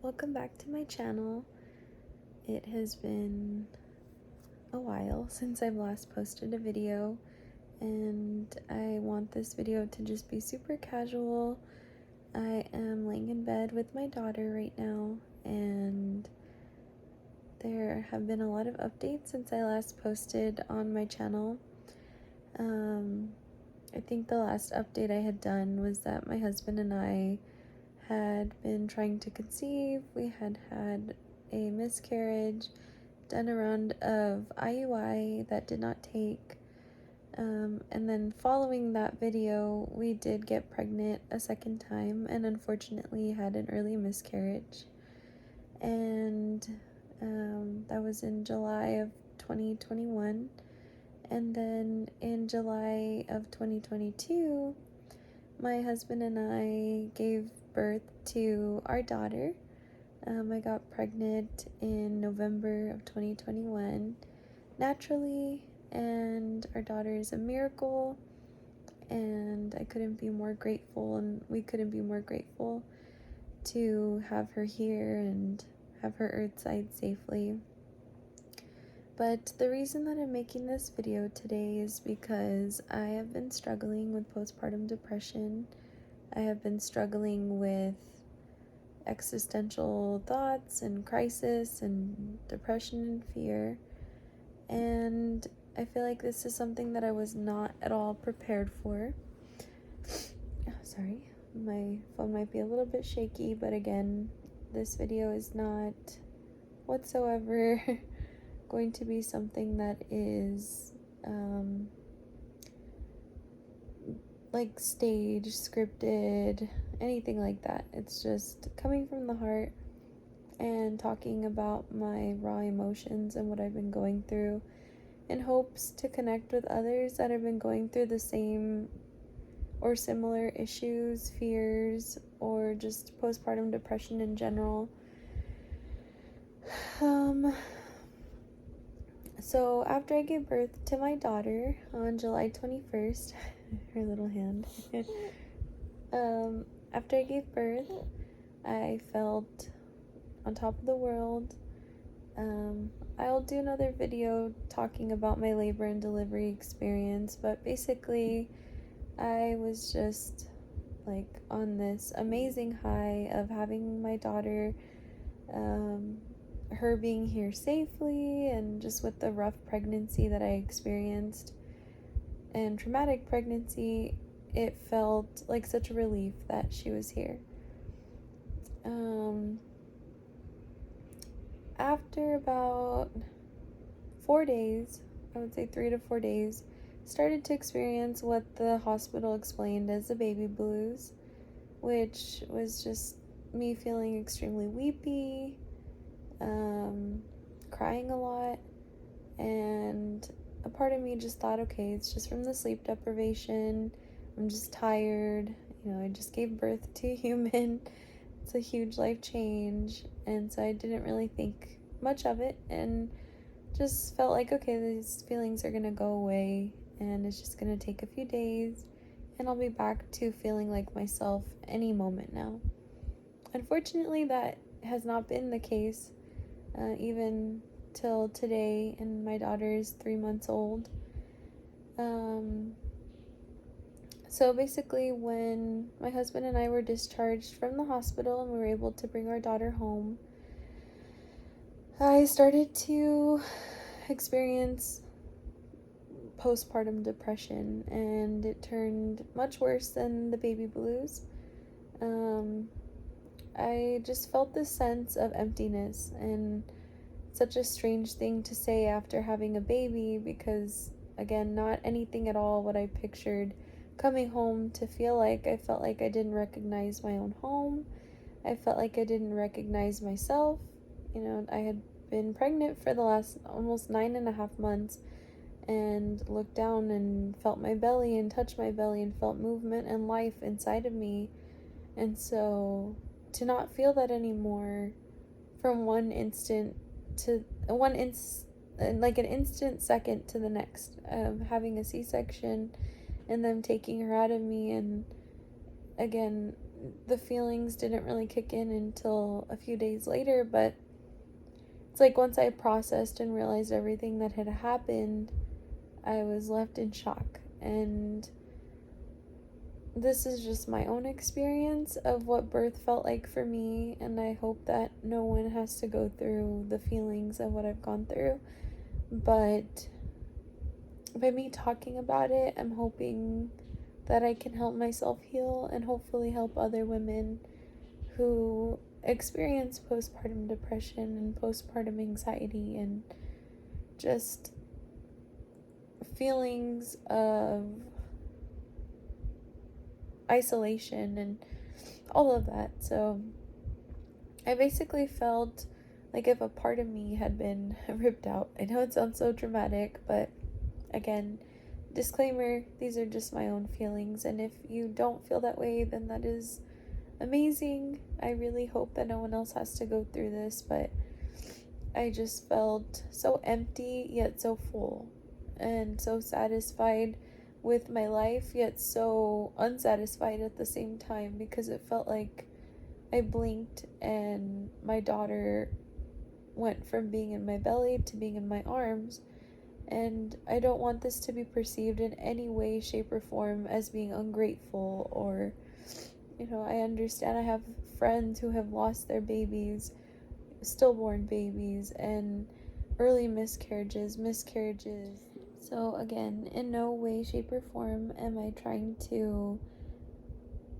Welcome back to my channel. It has been a while since I've last posted a video, and I want this video to just be super casual. I am laying in bed with my daughter right now, and there have been a lot of updates since I last posted on my channel. I think the last update I had done was that my husband and I had been trying to conceive. We had had a miscarriage, done a round of IUI that did not take, and then following that video we did get pregnant a second time and unfortunately had an early miscarriage, and that was in July of 2021. And then in July of 2022 my husband and I gave birth to our daughter. I got pregnant in November of 2021 naturally, and our daughter is a miracle, and I couldn't be more grateful, and we couldn't be more grateful to have her here and have her earthside safely. But the reason that I'm making this video today is because I have been struggling with postpartum depression. I have been struggling with existential thoughts and crisis and depression and fear. And I feel like this is something that I was not at all prepared for. Oh, sorry, my phone might be a little bit shaky, but again, this video is not whatsoever going to be something that is like staged, scripted, anything like that. It's just coming from the heart and talking about my raw emotions and what I've been going through, in hopes to connect with others that have been going through the same or similar issues, fears, or just postpartum depression in general. So after I gave birth to my daughter on July 21st, her little hand, after I gave birth, I felt on top of the world. I'll do another video talking about my labor and delivery experience, but basically I was just like on this amazing high of having my daughter, her being here safely, and just with the rough pregnancy that I experienced and traumatic pregnancy, it felt like such a relief that she was here. After about 4 days, I would say 3 to 4 days, started to experience what the hospital explained as the baby blues, which was just me feeling extremely weepy, crying a lot, and a part of me just thought, okay, it's just from the sleep deprivation, I'm just tired, I just gave birth to a human, it's a huge life change, and so I didn't really think much of it, and just felt like, okay, these feelings are gonna go away, and it's just gonna take a few days, and I'll be back to feeling like myself any moment now. Unfortunately, that has not been the case, even till today, and my daughter is 3 months old. So basically, when my husband and I were discharged from the hospital and we were able to bring our daughter home, I started to experience postpartum depression, and it turned much worse than the baby blues. I just felt this sense of emptiness, and such a strange thing to say after having a baby, because again, not anything at all what I pictured coming home to feel like. I felt like I didn't recognize my own home. I felt like I didn't recognize myself. I had been pregnant for the last almost 9.5 months, and looked down and felt my belly and touched my belly and felt movement and life inside of me. And so to not feel that anymore from one instant to like an instant second to the next, having a C-section and them taking her out of me, and again the feelings didn't really kick in until a few days later, but it's like once I processed and realized everything that had happened, I was left in shock. And this is just my own experience of what birth felt like for me, and I hope that no one has to go through the feelings of what I've gone through. But by me talking about it, I'm hoping that I can help myself heal and hopefully help other women who experience postpartum depression and postpartum anxiety and just feelings of isolation and all of that. So I basically felt like if a part of me had been ripped out. I know it sounds so dramatic, but again, disclaimer, these are just my own feelings, and if you don't feel that way, then that is amazing. I really hope that no one else has to go through this, but I just felt so empty yet so full, and so satisfied with my life yet so unsatisfied at the same time, because it felt like I blinked and my daughter went from being in my belly to being in my arms. And I don't want this to be perceived in any way, shape, or form as being ungrateful, or, I understand I have friends who have lost their babies, stillborn babies, and early miscarriages. So again, in no way, shape, or form am I trying to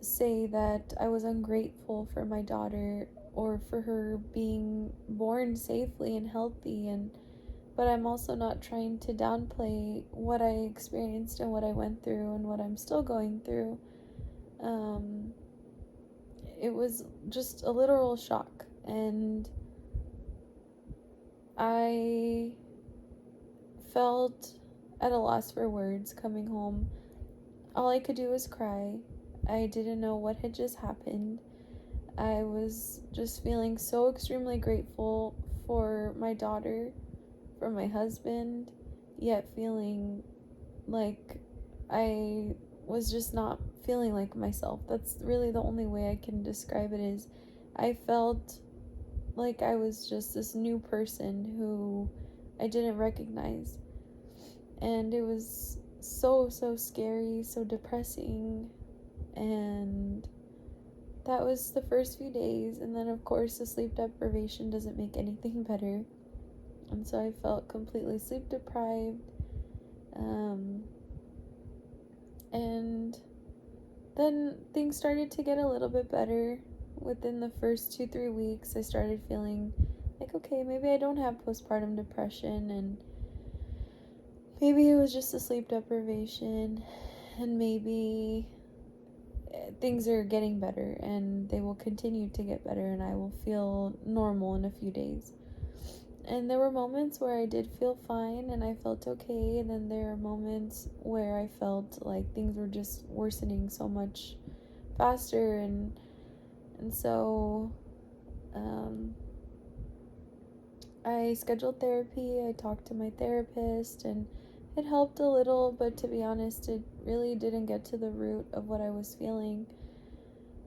say that I was ungrateful for my daughter or for her being born safely and healthy, but I'm also not trying to downplay what I experienced and what I went through and what I'm still going through. It was just a literal shock, and I felt at a loss for words coming home. All I could do was cry. I didn't know what had just happened. I was just feeling so extremely grateful for my daughter, for my husband, yet feeling like I was just not feeling like myself. That's really the only way I can describe it. Is I felt like I was just this new person who I didn't recognize. And it was so scary, so depressing. And that was the first few days. And then, of course, the sleep deprivation doesn't make anything better. And so I felt completely sleep deprived. And then things started to get a little bit better. Within the first 2-3 weeks, I started feeling like, okay, maybe I don't have postpartum depression, and maybe it was just a sleep deprivation, and maybe things are getting better, and they will continue to get better, and I will feel normal in a few days. And there were moments where I did feel fine and I felt okay, and then there are moments where I felt like things were just worsening so much faster, and so I scheduled therapy. I talked to my therapist, and it helped a little, but to be honest, it really didn't get to the root of what I was feeling.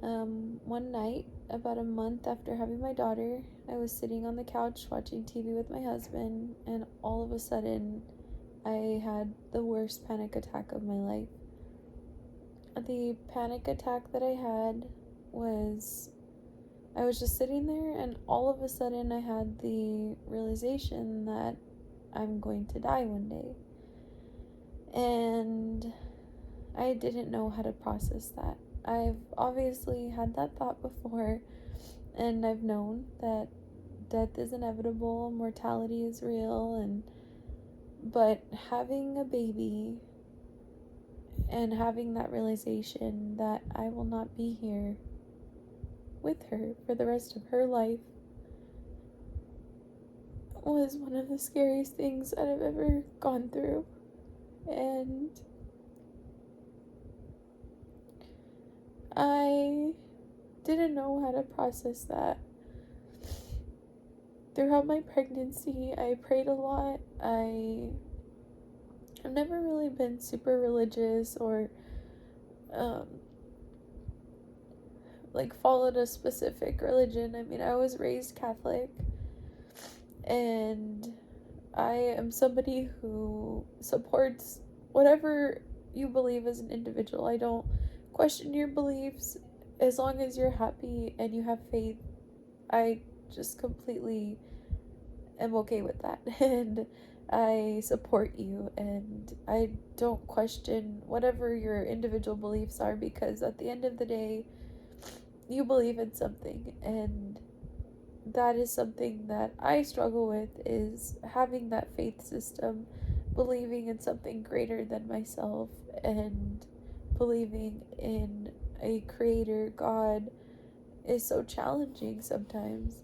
One night, about a month after having my daughter, I was sitting on the couch watching TV with my husband, and all of a sudden, I had the worst panic attack of my life. The panic attack that I had was, I was just sitting there, and all of a sudden, I had the realization that I'm going to die one day. And I didn't know how to process that. I've obviously had that thought before, and I've known that death is inevitable, mortality is real, but having a baby and having that realization that I will not be here with her for the rest of her life was one of the scariest things that I've ever gone through. And I didn't know how to process that. Throughout my pregnancy, I prayed a lot. I've never really been super religious or like followed a specific religion. I mean, I was raised Catholic, and I am somebody who supports whatever you believe as an individual. I don't question your beliefs as long as you're happy and you have faith. I just completely am okay with that. And I support you, and I don't question whatever your individual beliefs are, because at the end of the day, you believe in something, and that is something that I struggle with, is having that faith system, believing in something greater than myself, and believing in a creator God is so challenging sometimes.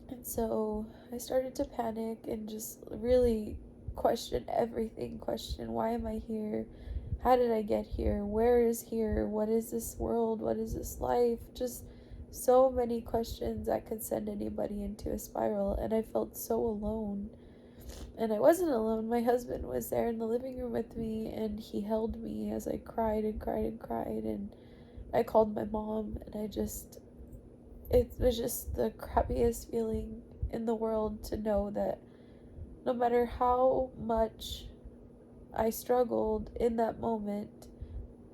And so I started to panic and just really question everything. Question, why am I here? How did I get here? Where is here? What is this world? What is this life? Just so many questions that could send anybody into a spiral. And I felt so alone. And I wasn't alone. My husband was there in the living room with me, and he held me as I cried and cried and cried. And I called my mom, and it was just the crappiest feeling in the world to know that no matter how much I struggled in that moment,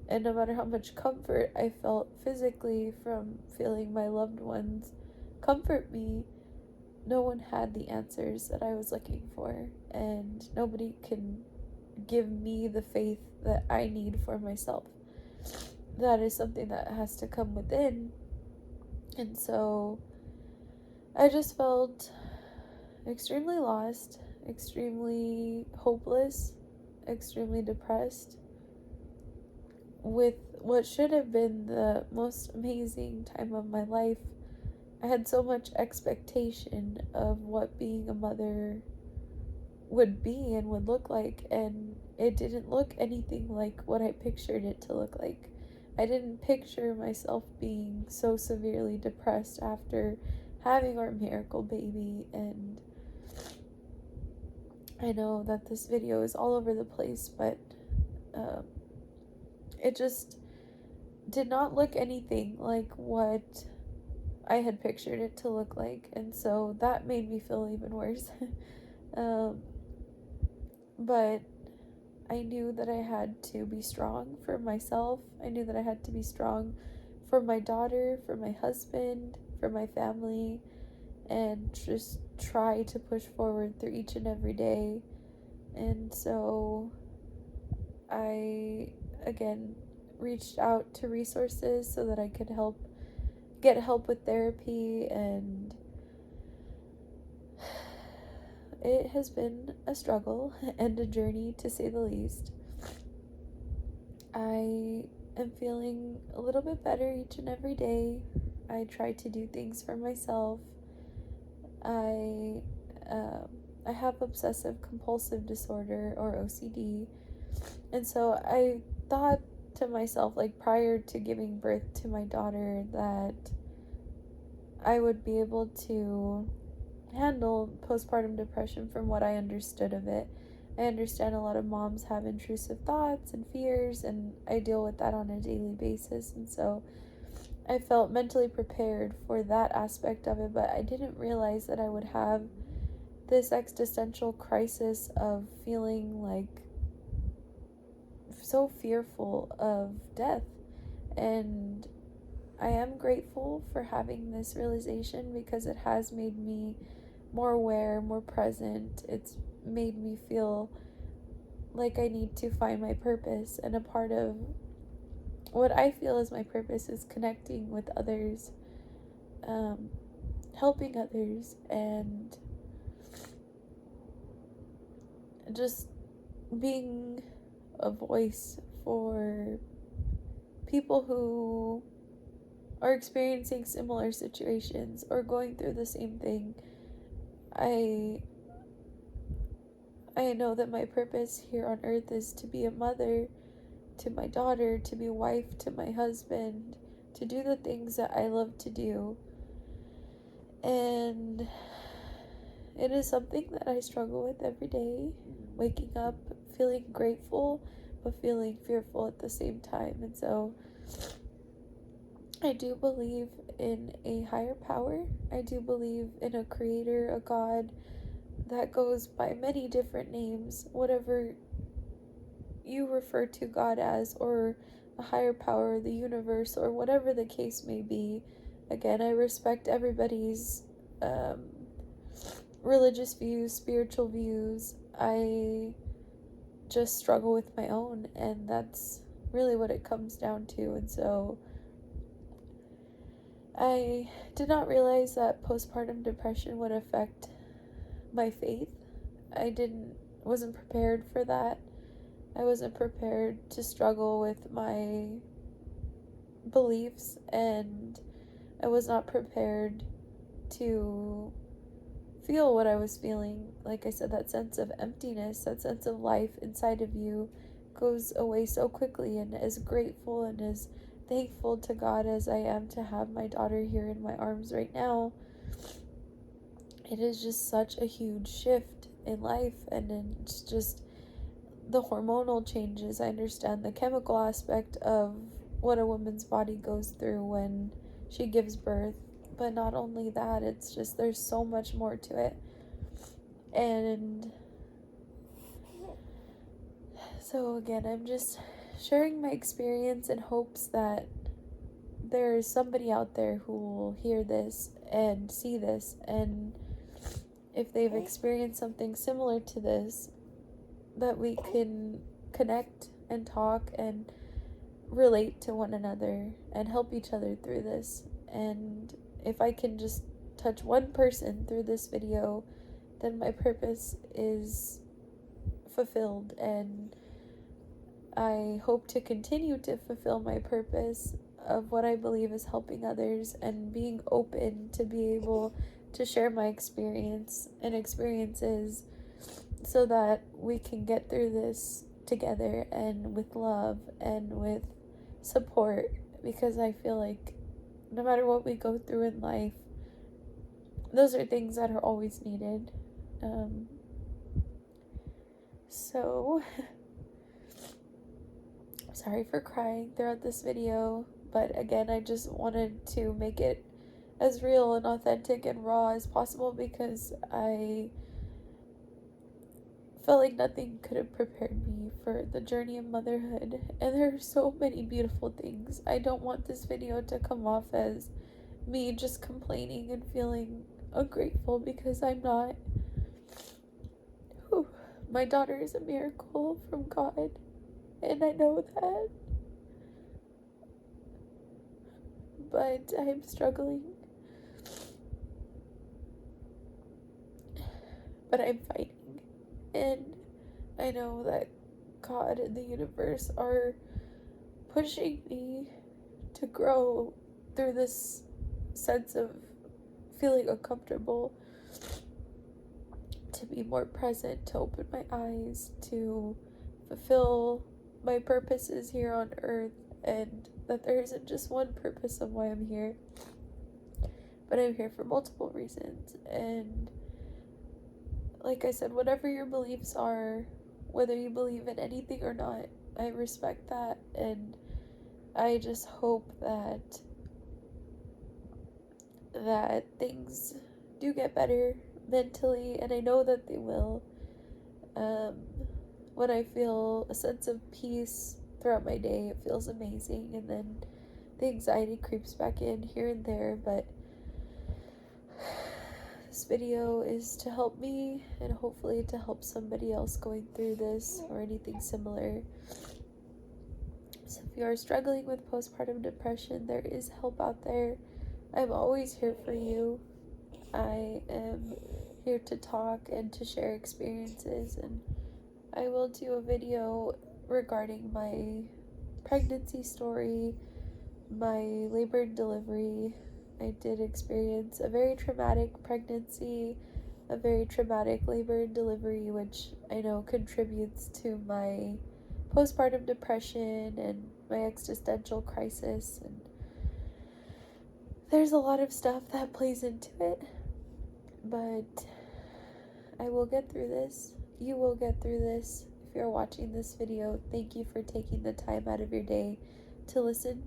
and no matter how much comfort I felt physically from feeling my loved ones comfort me, no one had the answers that I was looking for, and nobody can give me the faith that I need for myself. That is something that has to come within. And so I just felt extremely lost, extremely hopeless, extremely depressed, with what should have been the most amazing time of my life. I had so much expectation of what being a mother would be and would look like, and it didn't look anything like what I pictured it to look like. I didn't picture myself being so severely depressed after having our miracle baby. And I know that this video is all over the place, but it just did not look anything like what I had pictured it to look like. And so that made me feel even worse. But I knew that I had to be strong for myself. I knew that I had to be strong for my daughter, for my husband, for my family, and just try to push forward through each and every day. And so I, again, reached out to resources so that I could get help with therapy, and it has been a struggle and a journey, to say the least. I am feeling a little bit better each and every day. I try to do things for myself. I have obsessive compulsive disorder, or OCD, and so I thought to myself, like, prior to giving birth to my daughter, that I would be able to handle postpartum depression from what I understood of it. I understand a lot of moms have intrusive thoughts and fears, and I deal with that on a daily basis, and so I felt mentally prepared for that aspect of it. But I didn't realize that I would have this existential crisis of feeling like so fearful of death. And I am grateful for having this realization, because it has made me more aware, more present. It's made me feel like I need to find my purpose, and a part of what I feel is my purpose is connecting with others, helping others, and just being a voice for people who are experiencing similar situations or going through the same thing. I know that my purpose here on earth is to be a mother to my daughter, to be a wife to my husband, to do the things that I love to do. And it is something that I struggle with every day, waking up feeling grateful but feeling fearful at the same time. And so I do believe in a higher power. I do believe in a creator, a God that goes by many different names, whatever you refer to God as, or a higher power, the universe, or whatever the case may be. Again, I respect everybody's um, religious views, spiritual views. I just struggle with my own, and that's really what it comes down to. And so I did not realize that postpartum depression would affect my faith. I wasn't prepared for that. I wasn't prepared to struggle with my beliefs, and I was not prepared to feel what I was feeling. Like I said, that sense of emptiness, that sense of life inside of you goes away so quickly. And as grateful and as thankful to God as I am to have my daughter here in my arms right now, it is just such a huge shift in life. And it's just the hormonal changes. I understand the chemical aspect of what a woman's body goes through when she gives birth, but not only that, it's just there's so much more to it. And so again, I'm just sharing my experience in hopes that there's somebody out there who will hear this and see this, and if they've experienced something similar to this, that we can connect and talk and relate to one another and help each other through this. And if I can just touch one person through this video, then my purpose is fulfilled, and I hope to continue to fulfill my purpose of what I believe is helping others and being open to be able to share my experience and experiences so that we can get through this together and with love and with support, because I feel like no matter what we go through in life, those are things that are always needed. So sorry for crying throughout this video, but again, I just wanted to make it as real and authentic and raw as possible, because I felt like nothing could have prepared me for the journey of motherhood, and there are so many beautiful things. I don't want this video to come off as me just complaining and feeling ungrateful, because I'm not. Whew. My daughter is a miracle from God, and I know that, but I'm struggling, but I'm fighting. And I know that God and the universe are pushing me to grow through this sense of feeling uncomfortable, to be more present, to open my eyes, to fulfill my purposes here on earth, and that there isn't just one purpose of why I'm here, but I'm here for multiple reasons. And like I said, whatever your beliefs are, whether you believe in anything or not, I respect that, and I just hope that things do get better mentally, and I know that they will. When I feel a sense of peace throughout my day, it feels amazing, and then the anxiety creeps back in here and there, but this video is to help me and hopefully to help somebody else going through this or anything similar. So if you are struggling with postpartum depression, there is help out there. I'm always here for you. I am here to talk and to share experiences, and I will do a video regarding my pregnancy story, my labor and delivery. I did experience a very traumatic pregnancy, a very traumatic labor and delivery, which I know contributes to my postpartum depression and my existential crisis. And there's a lot of stuff that plays into it, but I will get through this. You will get through this. If you're watching this video, thank you for taking the time out of your day to listen.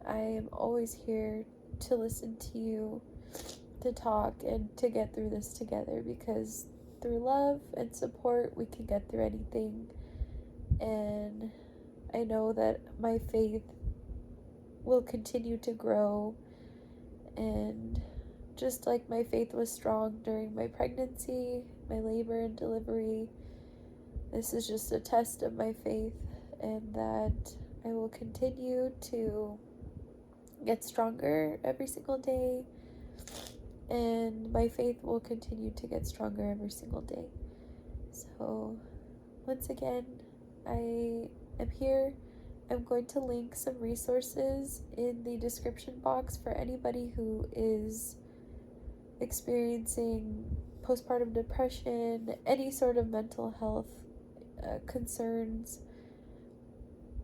I am always here to listen to you, to talk, and to get through this together, because through love and support, we can get through anything. And I know that my faith will continue to grow, and just like my faith was strong during my pregnancy, my labor and delivery, this is just a test of my faith, and that I will continue to get stronger every single day, and my faith will continue to get stronger every single day. So, once again, I am here. I'm going to link some resources in the description box for anybody who is experiencing postpartum depression, any sort of mental health concerns.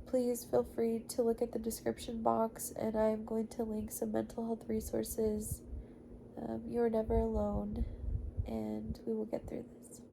Please feel free to look at the description box, and I'm going to link some mental health resources. You're never alone, and we will get through this.